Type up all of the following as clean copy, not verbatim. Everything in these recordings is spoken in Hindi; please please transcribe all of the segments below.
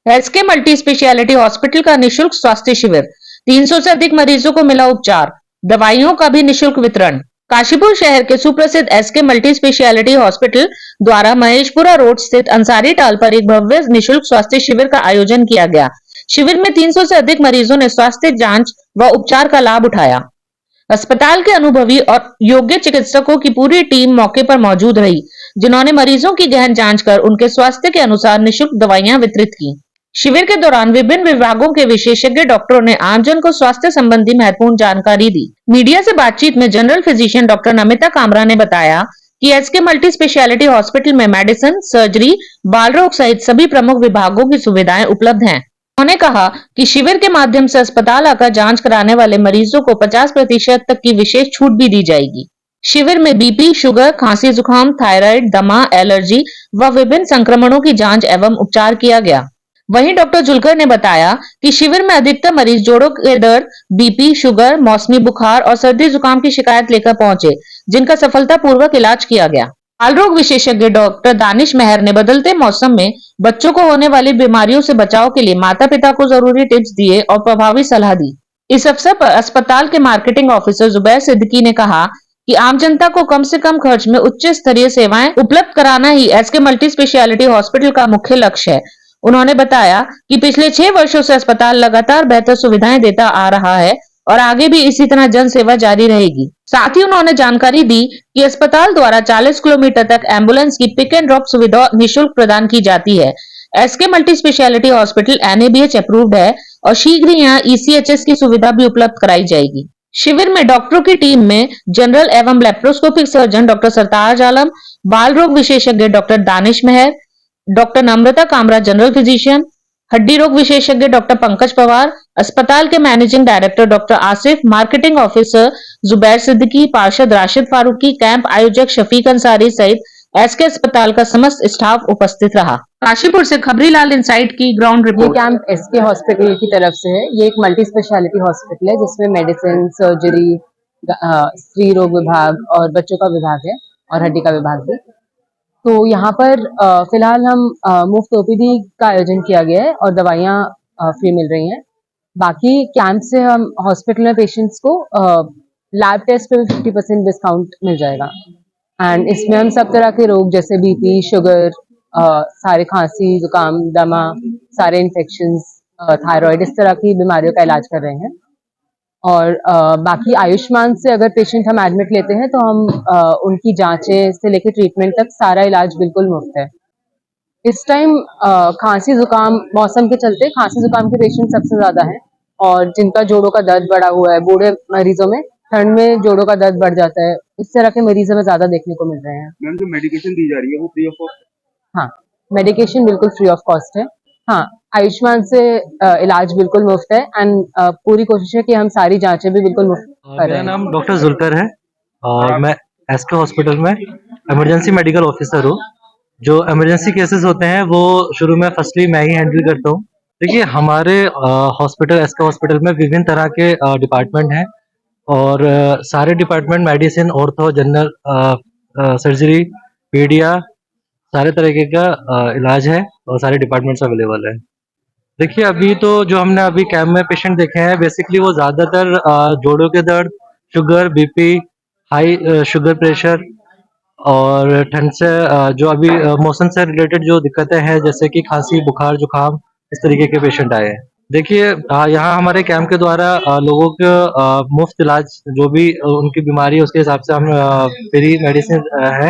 एसके मल्टी स्पेशलिटी हॉस्पिटल का निशुल्क स्वास्थ्य शिविर। 300 से अधिक मरीजों को मिला उपचार। दवाइयों का भी निशुल्क वितरण। काशीपुर शहर के सुप्रसिद्ध एसके मल्टी स्पेशलिटी हॉस्पिटल द्वारा महेशपुरा रोड स्थित अंसारी टाल पर एक भव्य निशुल्क स्वास्थ्य शिविर का आयोजन किया गया। शिविर में 300 से अधिक मरीजों ने स्वास्थ्य जांच व उपचार का लाभ उठाया। अस्पताल के अनुभवी और योग्य चिकित्सकों की पूरी टीम मौके पर मौजूद रही, जिन्होंने मरीजों की गहन जांच कर उनके स्वास्थ्य के अनुसार निशुल्क दवाइयां वितरित की। शिविर के दौरान विभिन्न विभागों के विशेषज्ञ डॉक्टरों ने आमजन को स्वास्थ्य संबंधी महत्वपूर्ण जानकारी दी। मीडिया से बातचीत में general physician doctor Namita Kamra ने बताया कि एसके मल्टी स्पेशलिटी हॉस्पिटल में मेडिसिन, सर्जरी, बाल रोग सहित सभी प्रमुख विभागों की सुविधाएं उपलब्ध हैं। उन्होंने कहा कि शिविर के माध्यम से अस्पताल आकर जांच कराने वाले मरीजों को 50% तक की विशेष छूट भी दी जाएगी। शिविर में बीपी, शुगर, खांसी जुकाम, थायराइड, दमा, एलर्जी व विभिन्न संक्रमणों की जांच एवं उपचार किया गया। वहीं डॉक्टर जुलकर ने बताया कि शिविर में अधिकतर मरीज जोड़ों के दर्द, बीपी, शुगर, मौसमी बुखार और सर्दी जुकाम की शिकायत लेकर पहुंचे, जिनका सफलतापूर्वक इलाज किया गया। बाल रोग विशेषज्ञ डॉक्टर दानिश मेहर ने बदलते मौसम में बच्चों को होने वाली बीमारियों से बचाव के लिए माता पिता को जरूरी टिप्स दिए और प्रभावी सलाह दी। इस अवसर पर अस्पताल के मार्केटिंग ऑफिसर जुबैर सिद्दीकी ने कहा कि आम जनता को कम से कम खर्च में उच्च स्तरीय सेवाएं उपलब्ध कराना ही एसके मल्टी स्पेशलिटी हॉस्पिटल का मुख्य लक्ष्य है। उन्होंने बताया कि पिछले 6 वर्षों से अस्पताल लगातार बेहतर सुविधाएं देता आ रहा है और आगे भी इसी तरह जन सेवा जारी रहेगी। साथ ही उन्होंने जानकारी दी कि अस्पताल द्वारा 40 किलोमीटर तक एम्बुलेंस की पिक एंड ड्रॉप सुविधा निःशुल्क प्रदान की जाती है। SK multi speciality hospital NABH approved है और शीघ्र ही यहाँ ईसीएचएस की सुविधा भी उपलब्ध कराई जाएगी। शिविर में डॉक्टरों की टीम में जनरल एवं लेप्रोस्कोपिक सर्जन डॉक्टर सरताज आलम, बाल रोग विशेषज्ञ डॉक्टर दानिश मेहर, डॉक्टर नम्रता कामरा जनरल फिजिशियन, हड्डी रोग विशेषज्ञ डॉक्टर पंकज पवार, अस्पताल के managing director doctor Asif, marketing officer Zubair Siddiqui, पार्षद राशिद फारूकी, कैंप आयोजक शफीक अंसारी सहित एसके अस्पताल का समस्त स्टाफ उपस्थित रहा। काशीपुर से खबरीलाल इनसाइट की ग्राउंड ये रिपोर्ट। कैंप एसके हॉस्पिटल की तरफ से है। ये एक मल्टी स्पेशलिटी हॉस्पिटल है जिसमें मेडिसिन, सर्जरी, स्त्री रोग विभाग और बच्चों का विभाग है और हड्डी का विभाग भी। तो यहाँ पर फिलहाल हम मुफ्त ओपीडी का आयोजन किया गया है और दवाइयाँ फ्री मिल रही हैं। बाकी कैंप से हम हॉस्पिटल में पेशेंट्स को लैब टेस्ट पे 50% डिस्काउंट मिल जाएगा। एंड इसमें हम सब तरह के रोग जैसे बीपी, शुगर, सारे खांसी, जुकाम, दमा, सारे इन्फेक्शंस, थायराइड, इस तरह की बीमारियों का इलाज कर रहे हैं। और बाकी आयुष्मान से अगर पेशेंट हम एडमिट लेते हैं तो हम उनकी जांचें से लेकर ट्रीटमेंट तक सारा इलाज बिल्कुल मुफ्त है। इस टाइम खांसी जुकाम मौसम के चलते खांसी जुकाम के पेशेंट सबसे ज्यादा हैं और जिनका जोड़ों का दर्द बढ़ा हुआ है, बूढ़े मरीजों में ठंड में जोड़ों का दर्द बढ़ जाता है, इस तरह के मरीजों में ज्यादा देखने को मिल रहे हैं। मैम, जो मेडिकेशन दी जा रही है वो फ्री ऑफ कॉस्ट? हाँ, मेडिकेशन बिल्कुल फ्री ऑफ कॉस्ट है। हाँ, आयुष्मान से इलाज बिल्कुल मुफ्त है एंड पूरी कोशिश है कि हम सारी जांचें भी बिल्कुल मुफ्त कर रहे मेरा हैं। नाम डॉक्टर जुलकर है और मैं एसके हॉस्पिटल में इमरजेंसी मेडिकल ऑफिसर हूँ। जो इमरजेंसी केसेस होते हैं वो शुरू में फर्स्टली मैं ही हैंडल करता हूँ। देखिए, हमारे हॉस्पिटल एसके हॉस्पिटल में विभिन्न तरह के डिपार्टमेंट हैं और सारे department medicine, ortho, general surgery, paedia, सारे तरीके का इलाज है और सारे डिपार्टमेंट्स अवेलेबल है। देखिए, अभी तो जो हमने अभी कैंप में पेशेंट देखे हैं बेसिकली वो ज़्यादातर जोड़ों के दर्द, sugar, BP, high sugar pressure और ठंड से जो अभी मौसम से रिलेटेड जो दिक्कतें हैं जैसे कि खांसी, बुखार, जुकाम, इस तरीके के पेशेंट आए हैं। देखिए, यहाँ हमारे कैंप के द्वारा लोगों को मुफ्त इलाज जो भी उनकी बीमारी है उसके हिसाब से हम फ्री मेडिसिन है।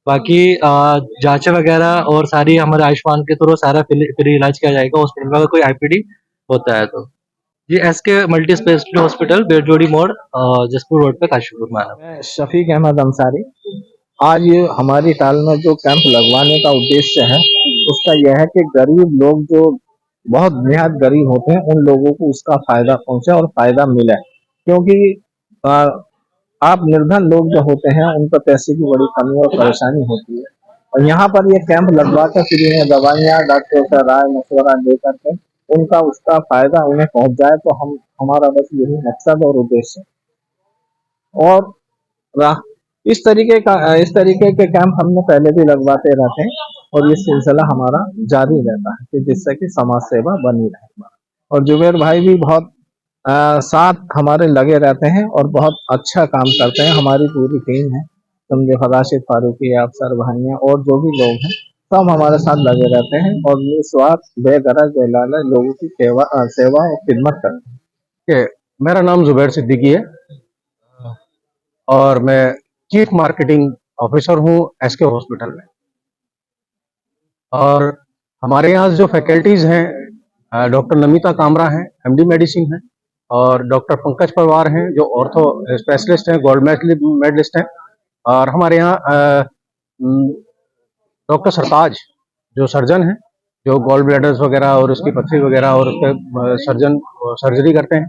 बाकी जांचें वगैरह और सारी हमारे आयुष्मान के थ्रू सारा फ्री इलाज किया जाएगा हॉस्पिटल में अगर कोई आईपीडी होता है तो। जी, एसके मल्टी स्पेशलिटी हॉस्पिटल, बेलजोड़ी मोड़, जसपुर रोड पे, काशीपुर में। मैं शफीक अहमद अंसारी। आज ये हमारी टाल में जो कैंप लगवाने का उद्देश्य है उसका यह है कि गरीब लोग जो बहुत बेहद गरीब होते हैं उन लोगों को उसका फायदा पहुंचे और फायदा मिले, क्योंकि आ, आप निर्धन लोग जो होते हैं उन पर पैसे की बड़ी कमी और परेशानी होती है और यहाँ पर ये कैंप लगवा कर फ्री में दवाइयाँ डॉक्टर का राय मशवरा लेकर के उनका उसका फायदा उन्हें पहुंच जाए तो हम हमारा बस यही मकसद और उद्देश्य है। और इस तरीके के कैंप हमने पहले भी लगवाते रहते हैं और ये सिलसिला हमारा जारी रहता है कि जिससे कि समाज सेवा बनी रहे। और जुबेर भाई भी बहुत साथ हमारे लगे रहते हैं और बहुत अच्छा काम करते हैं। हमारी पूरी टीम है, समझे राशिद फारूकी, अफसर भाई हैं और जो भी लोग हैं सब हमारे साथ लगे रहते हैं और निस्वार्थ बेगरज बेलालच लोगों की सेवा और खिदमत करते हैं। कि मेरा नाम जुबैर सिद्दीकी है और मैं चीफ मार्केटिंग ऑफिसर हूँ एसके हॉस्पिटल में। और हमारे यहाँ जो फैकल्टीज हैं, डॉक्टर नमिता कामरा हैं, एमडी मेडिसिन हैं, और डॉक्टर पंकज पवार हैं जो ऑर्थो स्पेशलिस्ट हैं, गोल्ड मेडलिस्ट हैं। और हमारे यहाँ डॉक्टर सरताज जो सर्जन हैं, जो गॉल ब्लैडर्स वगैरह और उसकी पथरी वगैरह और उसके सर्जन सर्जरी करते हैं।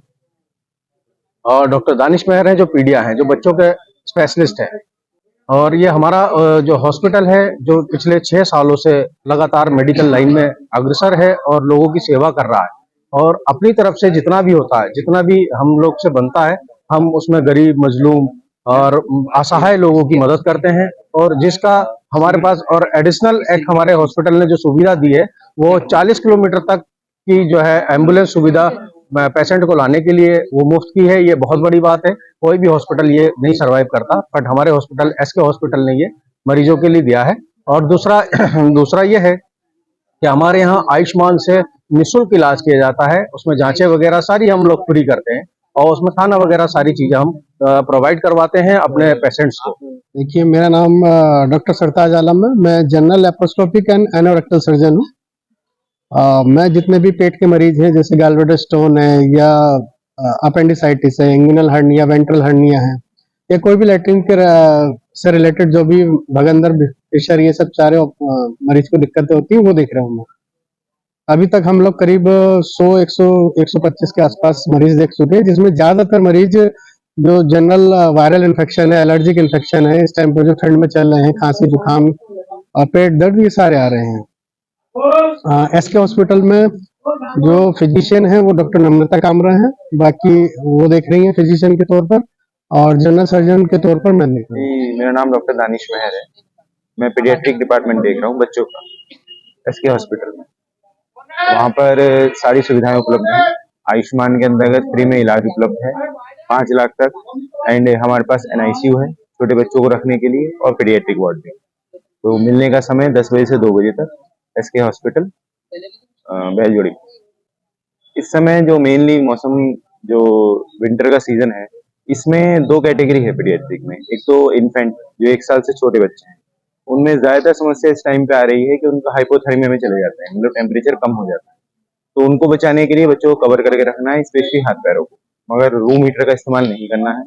और डॉक्टर दानिश मेहर हैं जो पीडिया हैं, जो बच्चों के स्पेशलिस्ट हैं। और ये हमारा जो हॉस्पिटल है जो पिछले 6 सालों से लगातार मेडिकल लाइन में अग्रसर है और लोगों की सेवा कर रहा है। और अपनी तरफ से जितना भी होता है, जितना भी हम लोग से बनता है, हम उसमें गरीब, मजलूम और असहाय लोगों की मदद करते हैं। और जिसका हमारे पास और एडिशनल एक हमारे हॉस्पिटल ने जो सुविधा दी है वो 40 किलोमीटर तक की जो है एम्बुलेंस सुविधा पेशेंट को लाने के लिए वो मुफ्त की है। ये बहुत बड़ी बात है, कोई भी हॉस्पिटल ये नहीं सर्वाइव करता, बट हमारे हॉस्पिटल एसके हॉस्पिटल ने ये मरीजों के लिए दिया है। और दूसरा ये है कि हमारे यहाँ आयुष्मान से निःशुल्क इलाज किया जाता है। उसमें जांचें वगैरह सारी हम लोग फ्री करते हैं और उसमें खाना वगैरह सारी चीजें हम प्रोवाइड करवाते हैं अपने पेशेंट्स को। देखिए, मेरा नाम डॉक्टर सरताज आलम है। मैं general laparoscopic and anorectal surgeon हूँ। मैं जितने भी पेट के मरीज हैं, जैसे गैलब्लैडर स्टोन है या अपेंडिसाइटिस है, इंग्विनल हर्निया, वेंट्रल हर्निया है, या कोई भी लैट्रिन के से रिलेटेड जो भी भगंदर, फिशर, ये सब सारे मरीज को दिक्कतें होती हैं, वो देख रहा हूँ मैं। अभी तक हम लोग करीब 100, 100, 125 के आसपास मरीज देख चुके हैं, जिसमें ज्यादातर मरीज जो जनरल वायरल इन्फेक्शन है, एलर्जिक इन्फेक्शन है, इस टाइम पर जो ठंड में चल रहे हैं, खांसी, जुकाम और पेट दर्द, ये सारे आ रहे हैं। एसके हॉस्पिटल में जो फिजिशियन है वो डॉक्टर नम्रता कामरा है, बाकी वो देख रही है फिजिशियन के तौर पर, और जनरल सर्जन के तौर पर मैं देख रहा हूँ। मेरा नाम डॉक्टर दानिश मेहर है। मैं पीडियाट्रिक डिपार्टमेंट देख रहा हूँ बच्चों का एसके हॉस्पिटल में। वहाँ पर सारी सुविधाएं उपलब्ध हैं। आयुष्मान के अंतर्गत फ्री में इलाज उपलब्ध है 5 लाख तक। एंड हमारे पास NICU है छोटे बच्चों को रखने के लिए, और पीडियाट्रिक वार्ड भी। तो मिलने का समय 10 बजे से 2 बजे तक, एसके हॉस्पिटल बैलजोड़ी। इस समय जो मेनली मौसम जो विंटर का सीजन है, इसमें 2 कैटेगरी है पीडियाट्रिक में। एक तो इन्फेंट जो 1 साल से छोटे बच्चे हैं, उनमें ज्यादातर समस्या इस टाइम पे आ रही है कि उनका हाइपोथर्मिया में चले जाते हैं, मतलब टेम्परेचर कम हो जाता है। तो उनको बचाने के लिए बच्चों को कवर करके रखना है, स्पेशली हाथ पैरों को, मगर रूम हीटर का इस्तेमाल नहीं करना है।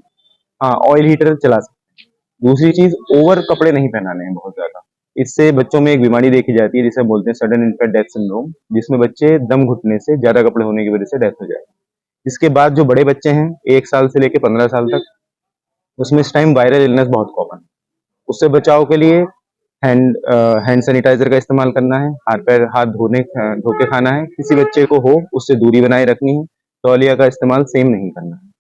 हाँ, ऑयल हीटर चला सकते हैं। दूसरी चीज, ओवर कपड़े नहीं पहनाने हैं बहुत ज्यादा। इससे बच्चों में एक बीमारी देखी जाती है जिसे बोलते हैं सडन इन्फेंट डेथ सिंड्रोम, जिसमें बच्चे दम घुटने से, ज्यादा कपड़े होने की वजह से डेथ हो जाए। इसके बाद जो बड़े बच्चे हैं 1 साल से लेकर 15 साल तक, उसमें इस टाइम वायरल इलनेस बहुत कॉमन है। उससे बचाव के लिए हैंड सैनिटाइजर का इस्तेमाल करना है, हाथ धो के खाना है। किसी बच्चे को हो उससे दूरी बनाए रखनी है। तौलिया का इस्तेमाल सेम नहीं करना है।